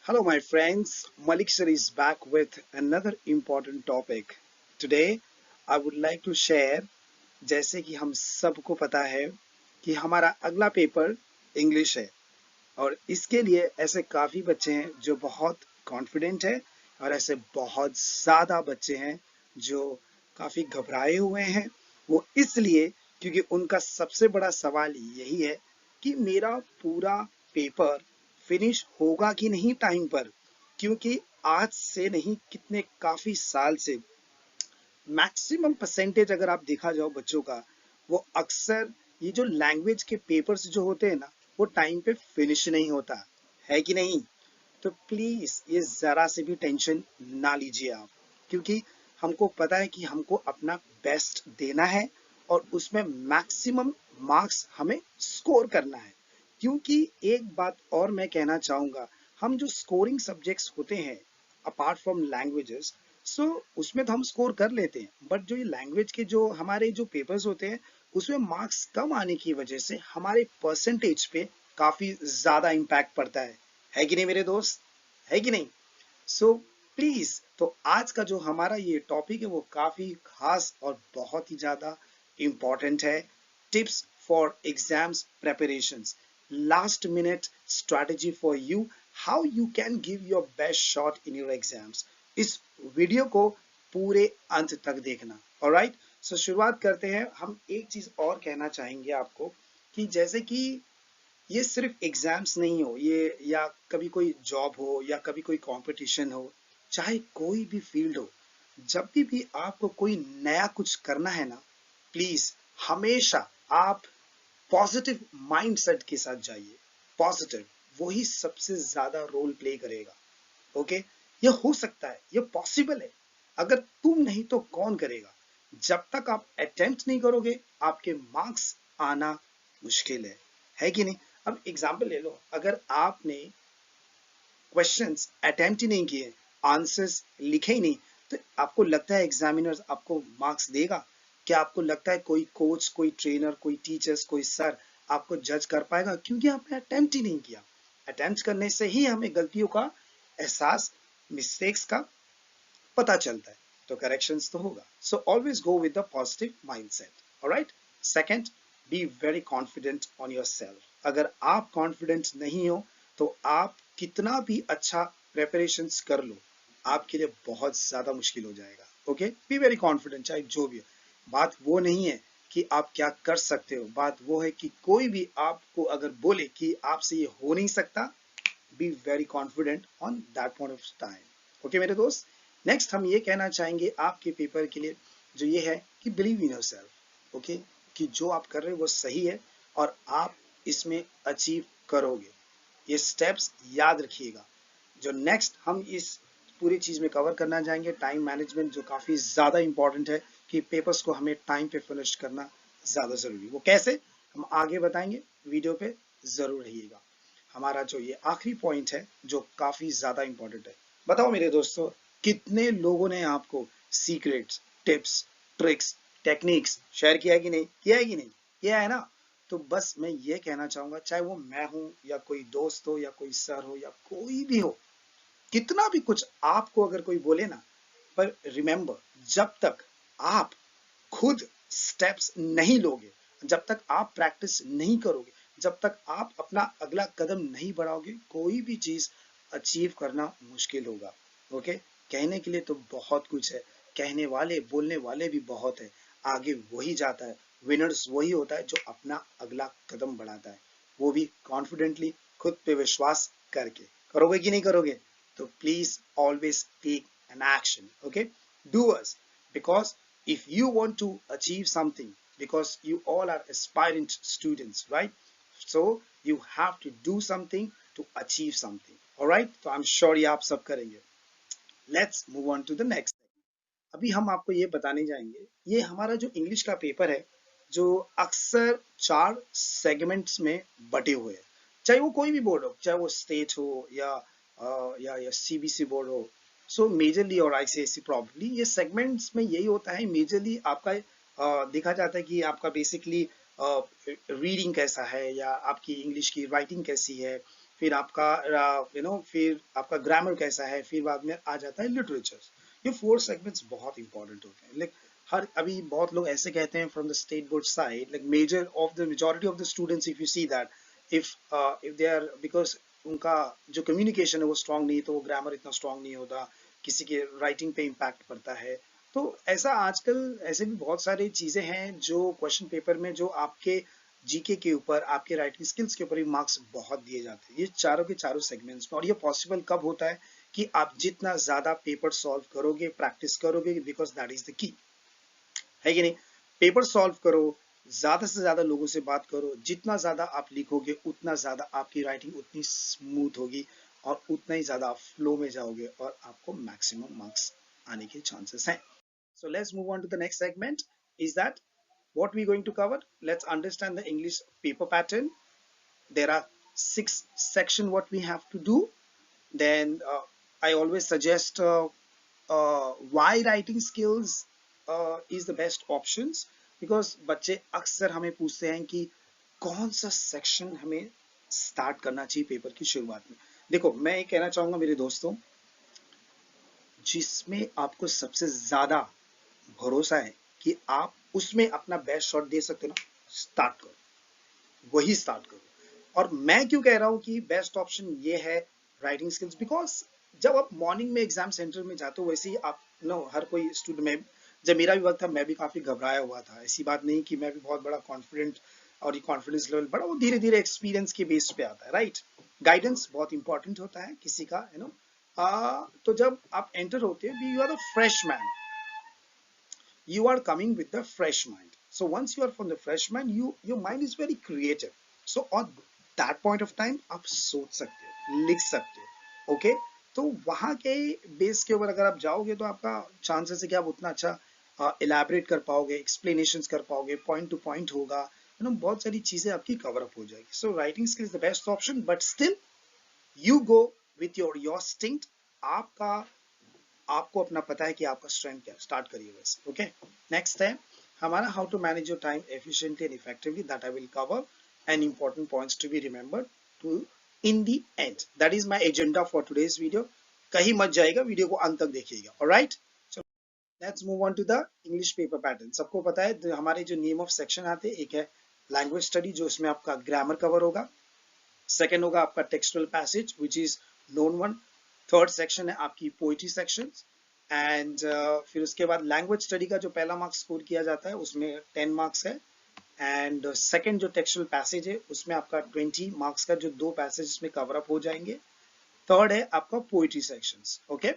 Hello, my friends. Malik sir is back with another important topic. Today, I would like to share, जैसे कि हम सबको पता है कि हमारा अगला पेपर इंग्लिश है और इसके लिए ऐसे काफ़ी बच्चे हैं जो बहुत कॉन्फिडेंट है और ऐसे बहुत ज़्यादा बच्चे हैं जो काफ़ी घबराए हुए हैं। वो इसलिए क्योंकि उनका सबसे बड़ा सवाल यही है कि मेरा पूरा पेपर फिनिश होगा कि नहीं टाइम पर, क्योंकि आज से नहीं कितने काफ़ी साल से मैक्सिमम परसेंटेज अगर आप देखा जाओ बच्चों का, वो अक्सर ये जो लैंग्वेज के पेपर्स जो होते हैं ना, वो टाइम पे फिनिश नहीं होता है कि नहीं। तो प्लीज ये जरा से भी टेंशन ना लीजिए आप, क्योंकि हमको पता है कि हमको अपना बेस्ट देना है और उसमें मैक्सिमम मार्क्स हमें स्कोर करना है। क्योंकि एक बात और मैं कहना चाहूंगा, हम जो स्कोरिंग सब्जेक्ट्स होते हैं अपार्ट फ्रॉम लैंग्वेजेस, सो उसमें तो हम स्कोर कर लेते हैं, बट जो ये लैंग्वेज के जो हमारे जो पेपर्स होते हैं उसमें मार्क्स कम आने की वजह से हमारे परसेंटेज पे काफी ज्यादा इम्पैक्ट पड़ता है कि नहीं मेरे दोस्त, है कि नहीं। सो प्लीज, तो आज का जो हमारा ये टॉपिक है वो काफी खास और बहुत ही ज्यादा इम्पोर्टेंट है। Tips for exams preparations, last minute strategy for you, how you can give your best shot in your exams. इस वीडियो को पूरे अंत तक देखना। ऑलराइट, सो शुरुआत करते हैं। हम एक चीज और कहना चाहेंगे आपको कि जैसे कि ये सिर्फ एग्जाम्स नहीं हो, ये या कभी कोई जॉब हो या कभी कोई कंपटीशन हो, चाहे कोई भी फील्ड हो, जब भी आपको कोई नया कुछ करना है ना, प्लीज हमेशा आप पॉजिटिव माइंडसेट के साथ जाइए। पॉजिटिव, वही सबसे ज्यादा रोल प्ले करेगा। ओके, ये हो सकता है, ये पॉसिबल है। अगर तुम नहीं तो कौन करेगा। जब तक आप अटेम्प्ट नहीं करोगे, आपके मार्क्स आना मुश्किल है कि नहीं। अब एग्जाम्पल ले लो, अगर आपने क्वेश्चंस अटेम्प्ट ही नहीं किए, आंसर्स लिखे ही नहीं, तो आपको लगता है एग्जामिनर आपको मार्क्स देगा? क्या आपको लगता है कोई कोच, कोई ट्रेनर, कोई टीचर्स, कोई सर आपको जज कर पाएगा? क्योंकि आपने अटेम्प्ट ही नहीं किया। अटेम्प्ट करने से ही हमें गलतियों का एहसास, मिस्टेक्स का पता चलता है, तो करेक्शंस तो होगा। So always go with the positive mindset. Alright, second, be very confident on your self. अगर आप कॉन्फिडेंट नहीं हो तो आप कितना भी अच्छा प्रेपरेशंस कर लो, आपके लिए बहुत ज्यादा मुश्किल हो जाएगा। ओके, बी वेरी कॉन्फिडेंट, चाहे जो भी हो। बात वो नहीं है कि आप क्या कर सकते हो, बात वो है कि कोई भी आपको अगर बोले कि आपसे ये हो नहीं सकता, be very confident on that point of time. Okay मेरे दोस्त, नेक्स्ट हम ये कहना चाहेंगे आपके पेपर के लिए, जो ये है कि believe in your self. Okay, कि जो आप कर रहे हो वो सही है और आप इसमें अचीव करोगे। ये स्टेप्स याद रखिएगा। जो नेक्स्ट हम इस पूरी चीज में कवर करना चाहेंगे, टाइम मैनेजमेंट, जो काफी ज्यादा इंपॉर्टेंट है कि पेपर्स को हमें टाइम पे फिनिश करना ज्यादा जरूरी। वो कैसे, हम आगे बताएंगे, वीडियो पे जरूर रहिएगा। हमारा जो ये आखिरी पॉइंट है जो काफी ज्यादा इंपॉर्टेंट है, बताओ मेरे दोस्तों, कितने लोगों ने आपको secrets, tips, tricks, techniques share किया है कि नहीं, किया है कि नहीं, किया है ना। तो बस मैं ये कहना चाहूंगा, चाहे वो मैं हूं या कोई दोस्त हो या कोई सर हो या कोई भी हो, कितना भी कुछ आपको अगर कोई बोले ना, पर रिमेंबर, जब तक आप खुद स्टेप्स नहीं लोगे, जब तक आप प्रैक्टिस नहीं करोगे, जब तक आप अपना अगला कदम नहीं बढ़ाओगे, कोई भी चीज अचीव करना मुश्किल होगा। ओके, कहने के लिए तो बहुत कुछ है, कहने वाले बोलने वाले भी बहुत है, आगे वही जाता है, विनर्स वही होता है जो अपना अगला कदम बढ़ाता है, वो भी कॉन्फिडेंटली, खुद पे विश्वास करके। करोगे कि नहीं करोगे? तो please always take an action. Okay, doers, because if you want to achieve something, because you all are aspirant students, right? So you have to do something to achieve something. All right, तो I'm sure ये आप सब करेंगे। Let's move on to the next. अभी हम आपको ये बताने जाएंगे, ये हमारा जो इंग्लिश का पेपर है, जो अक्सर 4 सेगमेंट्स में बटे हुए हैं। चाहे वो कोई भी बोर्ड हो, चाहे वो स्टेट हो या सीबीसी बोर्ड हो, सो मेजरली और आईसीएससी प्रॉब्ली, ये सेगमेंट्स में यही होता है मेजरली आपका। देखा जाता है कि आपका बेसिकली रीडिंग कैसा है या आपकी इंग्लिश की राइटिंग कैसी है, फिर आपका फिर आपका ग्रामर कैसा है, फिर बाद में आ जाता है लिटरेचर। ये 4 सेगमेंट्स बहुत इंपॉर्टेंट होते हैं। लाइक हर अभी बहुत लोग ऐसे कहते हैं from the state board side, like majority of the students, if you see that, if they are, because उनका जो कम्युनिकेशन है वो स्ट्रांग नहीं, तो वो ग्रामर इतना स्ट्रांग नहीं होता, किसी के राइटिंग पे इम्पैक्ट पड़ता है। तो ऐसा आजकल ऐसे भी बहुत सारी चीजें हैं जो क्वेश्चन पेपर में, जो आपके जीके के ऊपर, आपके राइटिंग स्किल्स के ऊपर भी मार्क्स बहुत दिए जाते हैं, ये चारों के चारों सेगमेंट्स में। और ये पॉसिबल कब होता है कि आप जितना ज्यादा पेपर सॉल्व करोगे, प्रैक्टिस करोगे, because that is the key, है कि नहीं। पेपर सॉल्व करो, ज्यादा से ज्यादा लोगों से बात करो, जितना ज्यादा आप लिखोगे उतना ज्यादा आपकी राइटिंग उतनी स्मूथ होगी और उतना ही ज्यादा आप फ्लो में जाओगे और आपको मैक्सिमम मार्क्स आने के चांसेस हैं। So let's move on to the next segment. Is that what we're going to cover? Let's understand the English paper pattern. There are 6 sections what we have to do. Then I always suggest why writing skills is the best options, because बच्चे अक्सर हमें पूछते हैं कि कौन सा section हमें start करना चाहिए पेपर की शुरुआत में। देखो, मैं ये कहना चाहूंगा मेरे दोस्तों, जिसमें आपको सबसे ज्यादा भरोसा है कि आप उसमें अपना बेस्ट शॉट दे सकते हो ना, स्टार्ट करो, वही स्टार्ट करो। और मैं क्यों कह रहा हूं कि बेस्ट ऑप्शन ये है राइटिंग स्किल्स, बिकॉज जब आप मॉर्निंग में एग्जाम सेंटर में जाते हो, वैसे ही आप हर कोई स्टूडेंट में, जब मेरा भी वक्त था मैं भी काफी घबराया हुआ था, ऐसी बात नहीं कि मैं भी बहुत बड़ा कॉन्फिडेंट, और ये कॉन्फिडेंस लेवल बड़ा, वो धीरे धीरे एक्सपीरियंस के बेस पे आता है, राइट। गाइडेंस बहुत इंपॉर्टेंट होता है किसी का, तो जब आप एंटर होते हैं, you are the freshman, you are coming with a fresh mind. So once you are from the fresh mind, your mind is very creative. So on that point of time आप सोच सकते हो, लिख सकते हो, okay. तो वहां के बेस के ऊपर अगर आप जाओगे तो आपका चांसेस है कि आप उतना अच्छा इलेबरेट कर पाओगे, एक्सप्लेनेशंस कर पाओगे, पॉइंट टू पॉइंट होगा, बहुत सारी चीजें आपकी कवर अप हो जाएगी। So writing skill is the best option, but still you go with your instinct. आपका आपको अपना पता है कि आपका स्ट्रेंथ क्या है, स्टार्ट करिए वैसे, ओके। नेक्स्ट है हमारा how to manage your time efficiently and effectively, that I will cover, and important points to be remembered to in the end. That is my agenda for today's video. कहीं मत जाएगा, video को अंत तक देखिएगा, alright. So let's move on to the English paper pattern. सबको पता है हमारे जो नेम ऑफ सेक्शन आते हैं, एक है लैंग्वेज स्टडी, जो इसमें आपका ग्रामर कवर होगा। सेकेंड होगा आपका textual passage, which is known one. Third section है आपकी पोइट्री सेक्शन, एंड फिर उसके बाद लैंग्वेज स्टडी का जो पहला मार्क्स स्कोर किया जाता है उसमें 10 मार्क्स है, एंड सेकंड जो टेक्सचुअल पैसेज है उसमें आपका 20 मार्क्स का जो 2 पैसेज इसमें कवर अप हो जाएंगे। थर्ड है आपका poetry sections, okay.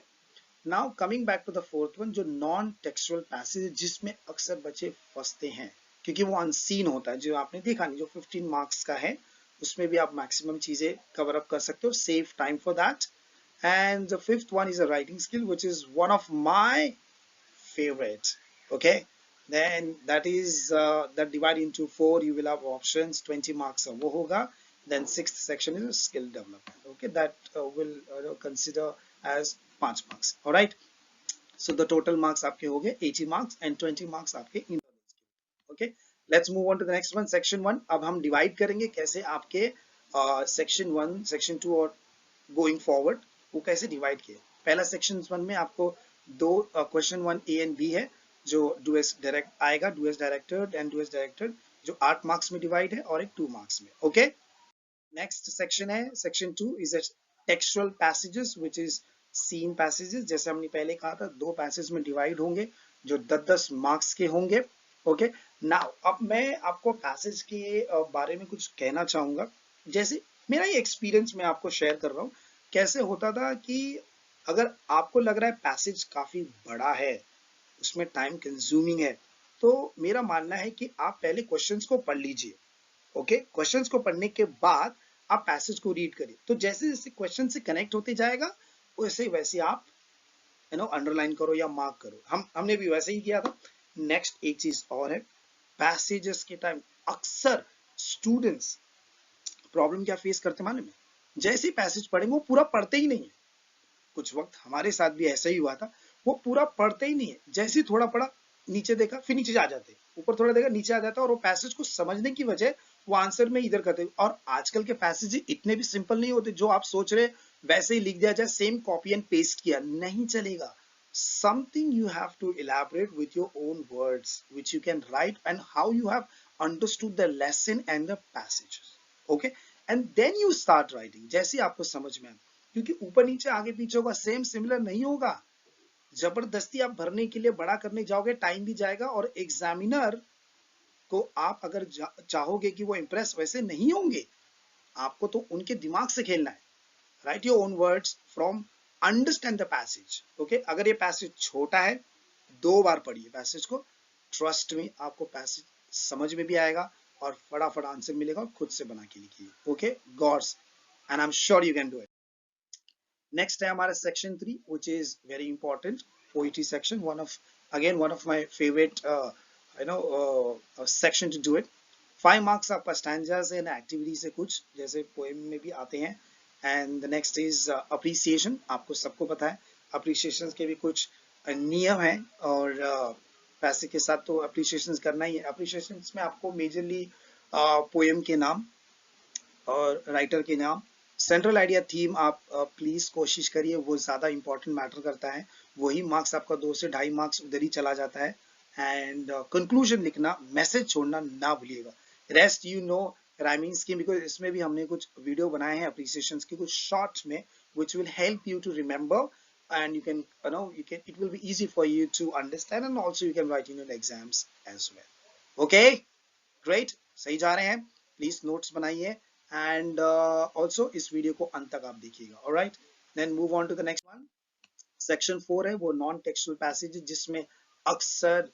Now coming back to the fourth one, जो नॉन टेक्सचुअल पैसेज, जिसमें अक्सर बच्चे फंसते हैं क्योंकि वो अनसीन होता है, जो आपने देखा नहीं, जो 15 मार्क्स का है उसमें भी आप मैक्सिमम चीजें कवर अप कर सकते हो, save time for that. And the fifth one is a writing skill, which is one of my favorite, okay. Then that is that divide into 4, you will have options, 20 marks wo hoga. Then sixth section is skill development, okay, that will consider as 5 marks, all right. So the total marks aapke ho gaye 80 marks and 20 marks aapke in, okay. Let's move on to the next one, section 1. अब हम divide करेंगे कैसे आपके section 1, section 2 और going forward वो कैसे divide किए। पहला सेक्शन 1 में आपको दो क्वेश्चन 1 ए एंड बी है, जो डुएस डायरेक्ट आएगा, डुएस डायरेक्टेड एंड डुएस डायरेक्टेड, जो 8 मार्क्स में डिवाइड है और एक 2 मार्क्स में, ओके। नेक्स्ट सेक्शन है section 2 is textual passages, which is seen passages. जैसे हमने पहले कहा था, 2 पैसेज में डिवाइड होंगे जो 10-10 मार्क्स के होंगे, ओके। नाउ अब मैं आपको पैसेज के बारे में कुछ कहना चाहूंगा। जैसे मेरा ये एक्सपीरियंस मैं आपको शेयर कर रहा हूँ, कैसे होता था कि अगर आपको लग रहा है पैसेज काफी बड़ा है, उसमें टाइम कंज्यूमिंग है, तो मेरा मानना है कि आप पहले क्वेश्चंस को पढ़ लीजिए, ओके। क्वेश्चंस को पढ़ने के बाद आप पैसेज को रीड करिए, तो जैसे जैसे क्वेश्चन से कनेक्ट होते जाएगा वैसे वैसे आप अंडरलाइन करो या मार्क करो। हमने भी वैसे ही किया था। नेक्स्ट एक चीज और है, पैसेजेस के टाइम अक्सर स्टूडेंट्स प्रॉब्लम क्या फेस करते मालूम है, जैसे पैसेज पढ़ेंगे वो पूरा पढ़ते ही नहीं है। कुछ वक्त हमारे साथ भी ऐसा ही हुआ था, वो पूरा पढ़ते ही नहीं है, जैसे ही थोड़ा पढ़ा नीचे देखा फिर नीचे आ जाते, ऊपर थोड़ा देखा नीचे आ जाता, और वो पैसेज को समझने की वजह वो आंसर में इधर करते। और आजकल के पैसेज इतने भी सिंपल नहीं होते, जो आप सोच रहे वैसे ही लिख दिया जाए, सेम कॉपी एंड पेस्ट किया, नहीं चलेगा। Something you have to elaborate with your own words, which you can write, and how you have understood the lesson and the passages. Okay, and then you start writing जैसे आपको समझ में आए, क्योंकि ऊपर नीचे आगे पीछे होगा, सेम सिमिलर नहीं होगा। जबरदस्ती आप भरने के लिए बड़ा करने जाओगे, टाइम भी जाएगा, और एग्जामिनर को आप अगर चाहोगे कि वो इंप्रेस, वैसे नहीं होंगे। आपको तो उनके दिमाग से खेलना है। Right your own words from understand the passage. Okay, अगर ये पैसेज छोटा है, 2 बार पढ़िए पैसेज को, ट्रस्ट में आपको पैसेज समझ में भी आएगा और फटाफट आंसर मिलेगा, और खुद से बना के लिखिए। Okay gods, and I am sure you can do it. Next है हमारा section 3, which is very important, poetry section, one of my favorite section to do it. 5 marks आपका स्टैंजास एंड एक्टिविटी से कुछ जैसे पोएम में भी आते हैं। And the next is appreciation. आपको सबको पता है अप्रिसिएशन के भी कुछ नियम हैं, और पैसे के साथ तो अप्रिसिएशन करना ही है। अप्रिसिएशन में आपको मेजरली पोएम के नाम और राइटर के नाम, सेंट्रल आइडिया, थीम, आप प्लीज कोशिश करिए, वो ज्यादा इंपॉर्टेंट मैटर करता है। वही मार्क्स आपका 2 से 2.5 मार्क्स उधर ही चला जाता है। एंड कंक्लूजन लिखना, मैसेज छोड़ना ना भूलिएगा। Rest you know rhyming scheme, because इसमें भी हमने कुछ वीडियो बनाए हैं अप्रिसिएशन के, कुछ शॉर्ट्स में, which will help you to remember, and you can it will be easy for you to understand, and also you can write in your exams as well. Okay, great, सही जा रहे हैं। Please notes बनाइए, and also इस video को अंत तक आप देखिएगा। Alright, then move on to the next one. Section 4 है वो नॉन टेक्सुअल पैसेज, जिसमें अक्सर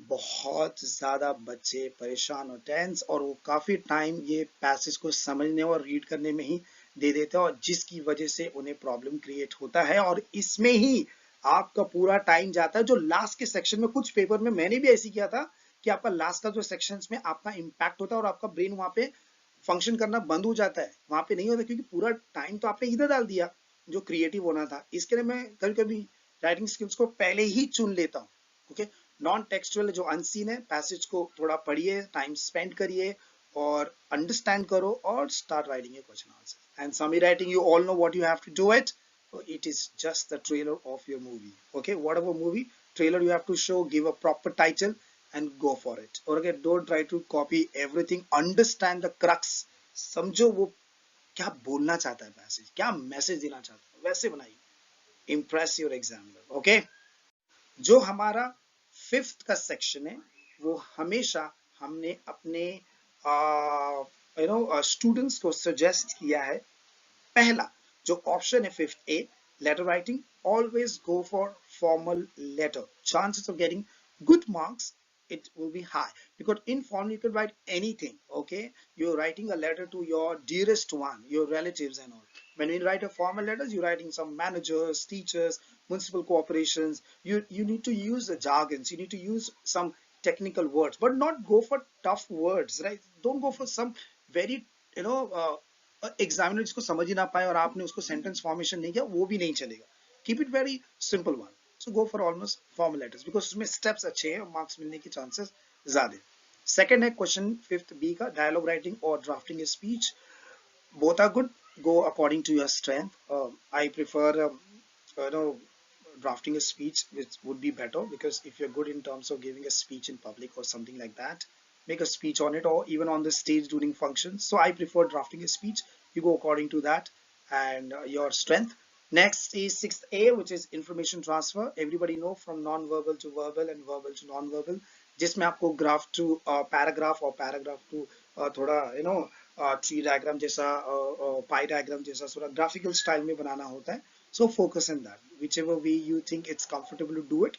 बहुत ज्यादा बच्चे परेशान होते हैं, और वो काफी टाइम ये पैसेज को समझने और रीड करने में ही दे देते हैं, और जिसकी वजह से उन्हें प्रॉब्लम क्रिएट होता है, और इसमें ही आपका पूरा टाइम जाता है। जो लास्ट के सेक्शन में, कुछ पेपर में मैंने भी ऐसे किया था कि आपका लास्ट का जो सेक्शंस में आपका इम्पैक्ट होता है, और आपका ब्रेन वहां पे फंक्शन करना बंद हो जाता है, वहां पे नहीं होता, क्योंकि पूरा टाइम तो आपने इधर डाल दिया जो क्रिएटिव होना था। इसके लिए मैं कभी कभी राइटिंग स्किल्स को पहले ही चुन लेता हूँ। ओके, नॉन टेक्सचुअल जो अनसीन है, पैसेज को थोड़ा पढ़िए, टाइम स्पेंड करिए और अंडरस्टैंड करो, और start writing a question answer. And same writing, you all know what you have to do it, it is just the trailer of your movie. Okay, whatever movie trailer you have to show, give a proper title and go for it. Or again, don't try to copy everything, understand the crux, समझो वो क्या बोलना चाहता है passage, क्या message देना चाहता है, वैसे बनाइए। Impress your examiner. ओके, जो हमारा 5th का सेक्शन है, वो हमेशा हमने अपने स्टूडेंट्स को सजेस्ट किया है। पहला जो ऑप्शन है 5th A, letter writing, always go for formal letter. Chances of getting good marks, it will be high, because in formal you can write anything. Okay, you're writing a letter to your dearest one, your relatives and all. When you write a formal letters, you're writing some managers, teachers, municipal corporations. You need to use the jargons, you need to use some technical words, but not go for tough words, right? Don't go for some very examiner जिसको समझ ही ना पाए और आपने उसको sentence formation नहीं किया, वो भी नहीं चलेगा। Keep it very simple one. So go for almost formal letters, because उसमें स्टेप्स अच्छे हैं और मार्क्स मिलने के चांसेस ज्यादा। सेकंड है क्वेश्चन 5th B का, डायलॉग राइटिंग और drafting a speech. Both are good, go according to your strength. I prefer drafting a speech, which would be better, because if you're good in terms of giving a speech in public or something like that, make a speech on it, or even on the stage during functions. So I prefer drafting a speech. You go according to that and your strength. Next is 6th A, which is information transfer. Everybody know, from non-verbal to verbal and verbal to non-verbal, जिसमें आपको graph to paragraph और paragraph to थोड़ा tree diagram जैसा, पाई diagram जैसा, थोड़ा graphical style में बनाना होता है। So focus in that, whichever way you think it's comfortable to do it,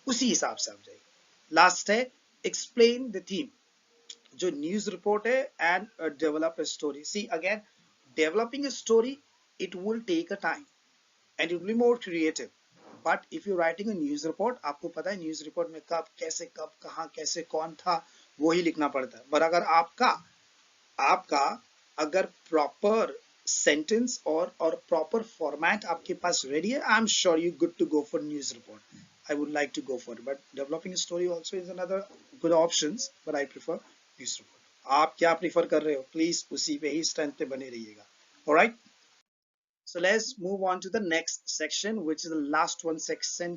उसी हिसाब से आप जाइए। लास्ट है एक्सप्लेन द थीम, जो न्यूज रिपोर्ट है, and develop a story. See again, developing a story, it will take a time and it will be more creative. But if you're writing a news report, आपको पता है news report में कब कैसे, कब कहाँ कैसे कौन था, वो ही लिखना पड़ता है। पर अगर आपका अगर प्रॉपर सेंटेंस और प्रॉपर फॉर्मेट आपके पास रेडी है, I am sure you good to go for news report. I would like to go for it, but developing a story also is another good options, but I prefer news report. आप क्या prefer कर रहे हो, please उसी पे ही strength पे बने रहिएगा. Alright, so let's move on to the next section, which is the last one, section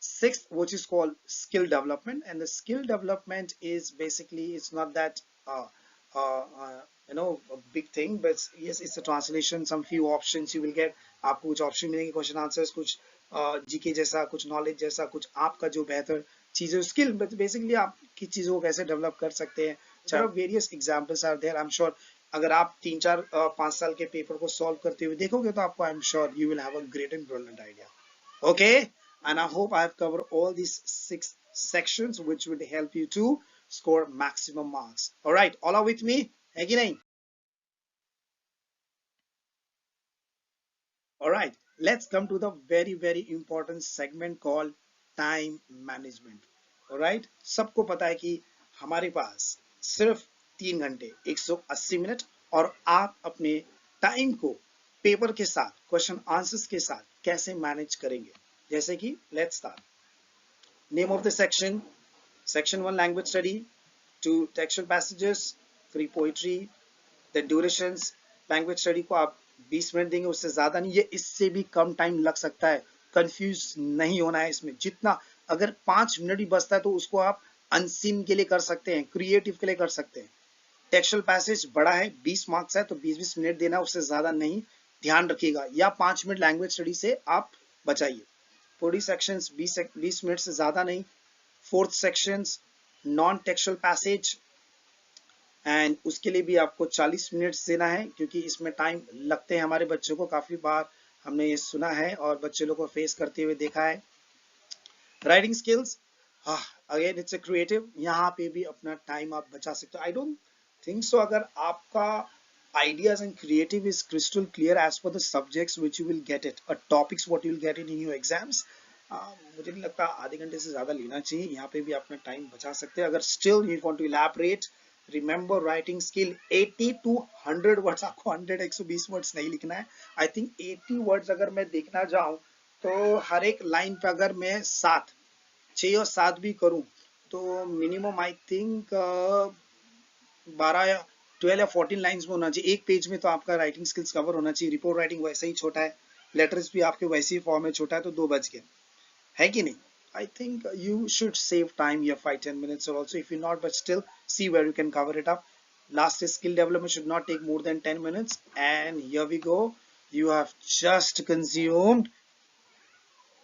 sixth, which is called skill development. And the skill development is basically, it's not that a big thing, but yes, it's a translation, some few options you will get. आपको कुछ option मिलेंगे, question answers, कुछ GK जैसा, कुछ knowledge जैसा, कुछ आपका जो बेहतर चीजें, स्किल बेसिकली आप किस चीजों को कैसे डेवलप कर सकते हैं. चाहे various examples are there. I am sure अगर आप 3 4 5 साल के पेपर को सॉल्व करते हुए देखोगे तो आपको, आई am sure you will have a great and brilliant idea. Okay, and I hope I have covered all these 6 sections which would help you to score maximum marks. All right, all are with me? है कि नहीं? All right, let's come to the very important segment called time management. All right, सबको पता है कि हमारे पास सिर्फ 3 घंटे 180 मिनट, और आप अपने टाइम को पेपर के साथ, क्वेश्चन आंसर्स के साथ कैसे मैनेज करेंगे. जैसे कि let's start. Name of the section: Section 1 language study, 2 textual passages, 3 poetry. The durations: language study को आप 20 मिनट देंगे, उससे ज्यादा नहीं, ये इससे भी कम टाइम लग सकता है. कंफ्यूज नहीं होना है इसमें. जितना, अगर 5 मिनट भी बचता है तो उसको आप अनसीन के लिए कर सकते हैं, क्रिएटिव के लिए कर सकते हैं. टेक्सुअल पैसेज बड़ा है, 20 मार्क्स है, तो 20 मिनट देना, उससे ज्यादा नहीं. ध्यान रखिएगा, या 5 मिनट लैंग्वेज स्टडी से आप बचाइए. पूरी सेक्शंस 20 मिनट से ज्यादा नहीं. Fourth sections non textual passage, and उसके लिए भी आपको 40 मिनट देना है, क्योंकि इसमें टाइम लगते हैं हमारे बच्चों को. काफी बार हमने ये सुना है और बच्चे लोग को फेस करते हुए देखा है. Writing skills, again it's a creative, यहाँ पे भी अपना टाइम आप बचा सकते हो. आई डोंट थिंक सो, अगर आपका ideas and creative is crystal clear as per the subjects which you will get it, or topics what you will get it in your exams, मुझे नहीं लगता आधे घंटे से ज्यादा लेना चाहिए. यहाँ पे भी अपना टाइम बचा सकते हैं. अगर still you want to elaborate, remember writing skill 80 to 100 words, आपको 120 वर्ड्स नहीं लिखना है. आई थिंक 80 वर्ड्स अगर मैं देखना जाऊं तो हर एक लाइन पे अगर मैं 6 और 7 भी करूं तो मिनिमम आई थिंक 12 या 12 या 14 लाइंस में होना चाहिए. एक पेज में तो आपका राइटिंग स्किल्स कवर होना चाहिए. रिपोर्ट राइटिंग वैसे ही छोटा है, लेटर्स भी आपके वैसे ही फॉर्म में छोटा है, तो 2 बज गए, है कि नहीं? I think you should save time here, 5-10 minutes or also, if you're not, but still see where you can cover it up. Last is skill development should not take more than 10 minutes, and here we go. You have just consumed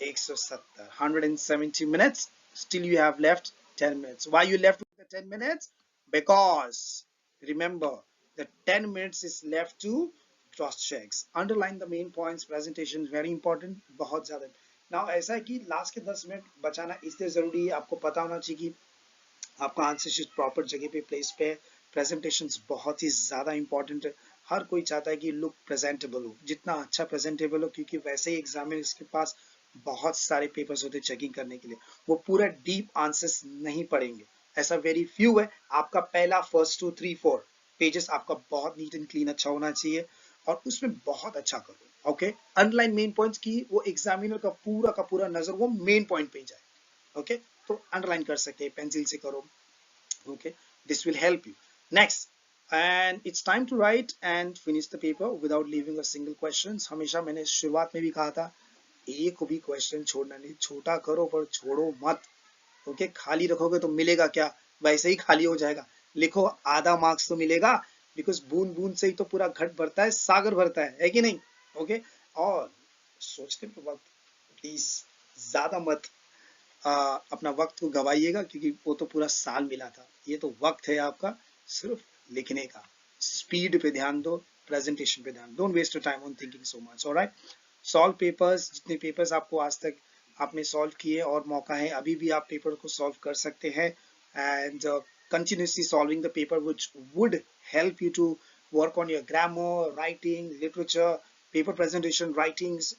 170 minutes. Still you have left 10 minutes. Why you left with the 10 minutes? Because remember, the 10 minutes is left to cross checks. Underline the main points. Presentation is very important. बहुत ज़्यादा. Now ऐसा है कि last के 10 minute बचाना इसलिए जरूरी है, आपको पता होना चाहिए कि आपका आंसर शीट प्रॉपर जगह पे, प्लेस पे. प्रेजेंटेशन बहुत ही ज्यादा इंपॉर्टेंट है. हर कोई चाहता है कि लुक प्रेजेंटेबल हो, जितना अच्छा प्रेजेंटेबल हो, क्योंकि वैसे ही एग्जामिनर्स के पास बहुत सारे पेपर्स होते हैं चेकिंग करने के लिए. वो पूरा डीप आंसर्स नहीं पढ़ेंगे, ऐसा वेरी फ्यू है. आपका पहला फर्स्ट 2 3 4 पेजेस आपका बहुत नीट एंड क्लीन अच्छा होना चाहिए, और उसमें बहुत अच्छा करो. ओके, अंडरलाइन मेन पॉइंट्स की वो एग्जामिनर का पूरा नजर वो मेन पॉइंट पे जाए. ओके, तो अंडरलाइन कर सकते हैं, पेंसिल से करो. Okay, this will help you. Next, and it's time to write and finish the paper without leaving a single questions. हमेशा मैंने शुरुआत में भी कहा था, एक भी क्वेश्चन छोड़ना नहीं. छोटा करो पर छोड़ो मत. ओके, खाली रखोगे तो मिलेगा क्या? वैसे ही खाली हो जाएगा. लिखो, आधा मार्क्स तो मिलेगा, बिकॉज बूंद बूंद से ही तो पूरा घट भरता है, सागर भरता है कि नहीं? ओके, और सोचते वक्त प्लीज ज्यादा मत अपना वक्त को गवाइएगा, क्योंकि वो तो पूरा साल मिला था. ये तो वक्त है आपका सिर्फ लिखने का. स्पीड पे ध्यान दो, प्रेजेंटेशन पे ध्यान. Don't waste your time on thinking so much. Alright, solve papers. जितने पेपर्स आपको आज तक आपने सॉल्व किए और मौका है, अभी भी आप पेपर को सॉल्व कर सकते हैं. And continuously solving the paper, which would help you to work on your grammar, writing, literature, paper presentation, writings,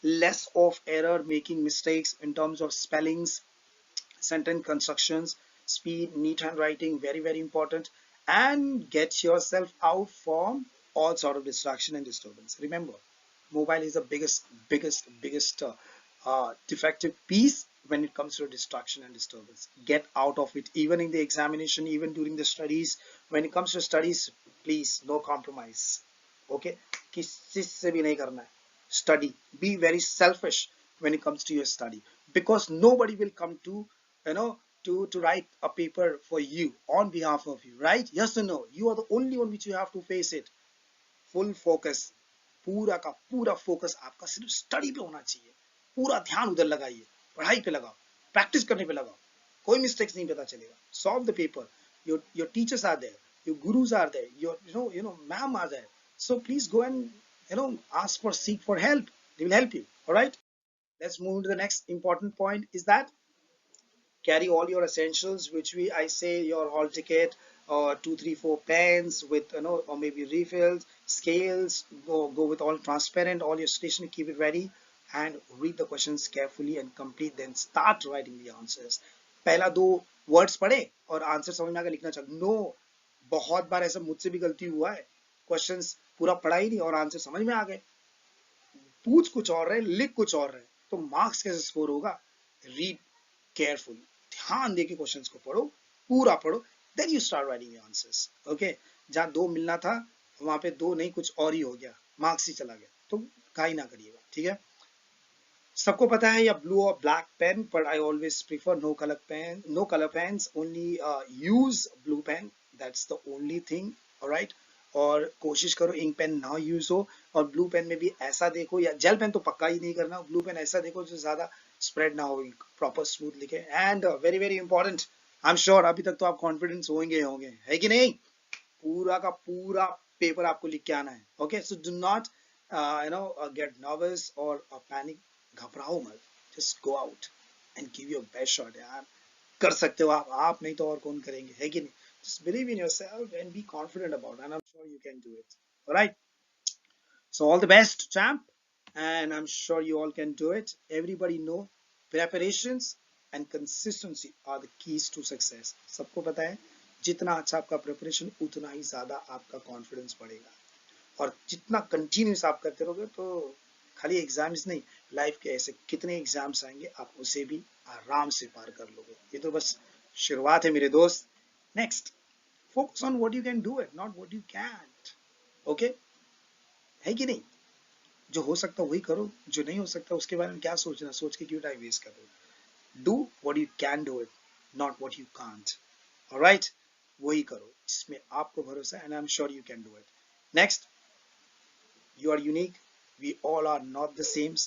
less of error, making mistakes in terms of spellings, sentence constructions, speed, neat handwriting, very important. And get yourself out from all sort of distraction and disturbance. Remember, mobile is the biggest defective piece when it comes to distraction and disturbance. Get out of it, even in the examination, even during the studies. When it comes to studies, please, no compromise. Okay? किसी से भी नहीं करना है. Study. Be very selfish when it comes to your study, because nobody will come to, you know, to write a paper for you on behalf of you, right? Yes or no? You are the only one which you have to face it. Full focus. पूरा का पूरा focus आपका सिर्फ study पे होना चाहिए. पूरा ध्यान उधर लगाइए, पढ़ाई पे लगाओ, प्रैक्टिस करने पे लगाओ. कोई मिस्टेक्स नहीं पता चलेगा. Solve the paper. your teachers are there, your gurus are there, your ma'am are there. So please go and ask for, seek for help. They will help you. All right, let's move to the next important point. Is that carry all your essentials, which I say your hall ticket, or 2 3 4 pens with, or maybe refills, scales. Go with all transparent, all your stationery, keep it ready, and read the questions carefully and complete, then start writing the answers. पहला दो words पढ़े और answer समझ में आकर लिखना चाहिए. No, बहुत बार ऐसा मुझसे भी गलती हुआ है. क्वेश्चंस पूरा पढ़ा ही नहीं और आंसर समझ में आ गए. पूछ कुछ और रहे, लिख कुछ और रहे, तो मार्क्स कैसे स्कोर होगा? रीड केयरफुली, ध्यान देके क्वेश्चंस को पढ़ो, पूरा पढ़ो, then you start writing your answers. Okay, जहां दो मिलना था वहां पे दो नहीं, कुछ और ही हो गया, मार्क्स ही चला गया, तो काई ना करिएगा. ठीक है, सबको पता है या ब्लू और black pen, but I always prefer no colour pen, no colour pens, only use blue pen. That's the only thing. Alright, और कोशिश करो इंक पेन ना यूज हो, और ब्लू पेन में भी ऐसा देखो, या जेल पेन तो पक्का ही नहीं करना, ब्लू पेन ऐसा देखो जो ज्यादा स्प्रेड ना हो, प्रॉपर स्मूथ लिखे. And very very important, I am sure अभी तक तो आप कॉन्फिडेंस होंगे है कि नहीं? पूरा का पूरा पेपर आपको लिख के आना है. Okay, so do not gate nervous और पैनिक. घबराओ मत, just go out and give your best shot. यार कर सकते हो आप नहीं तो और कौन करेंगे, है कि नहीं? Just believe in yourself and be confident about it, and I'm sure you can do it. All right, so all the best, champ, and I'm sure you all can do it. Everybody know preparations and consistency are the keys to success. सबको पता है जितना अच्छा आपका preparation उतना ही ज्यादा आपका confidence बढ़ेगा, और जितना कंटिन्यूस आप करते रहोगे तो खाली एग्जाम्स नहीं, लाइफ के ऐसे कितने एग्जाम्स आएंगे आप उसे भी आराम से पार कर लोगे. ये तो बस शुरुआत है मेरे दोस्त. Next, focus on what you can do it, not what you can't. Okay, है कि नहीं? जो हो सकता वही करो, जो नहीं हो सकता उसके बारे में क्या सोचना, सोच के क्यों टाइम वेस्ट कर रहे हो? Do what you can do it, not what you can't. Alright, वही करो जिसमें आपको भरोसा है, and I am sure you can do it. Next, you are unique, we all are not the same.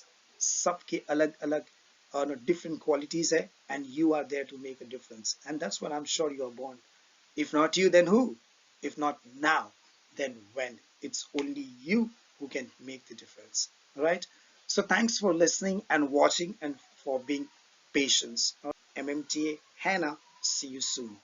सबके अलग अलग different qualities है, and you are there to make a difference, and that's what I'm sure you are born. If not you, then who? If not now, then when? It's only you who can make the difference. All right, so thanks for listening and watching and for being patient. MMTA Hannah, see you soon.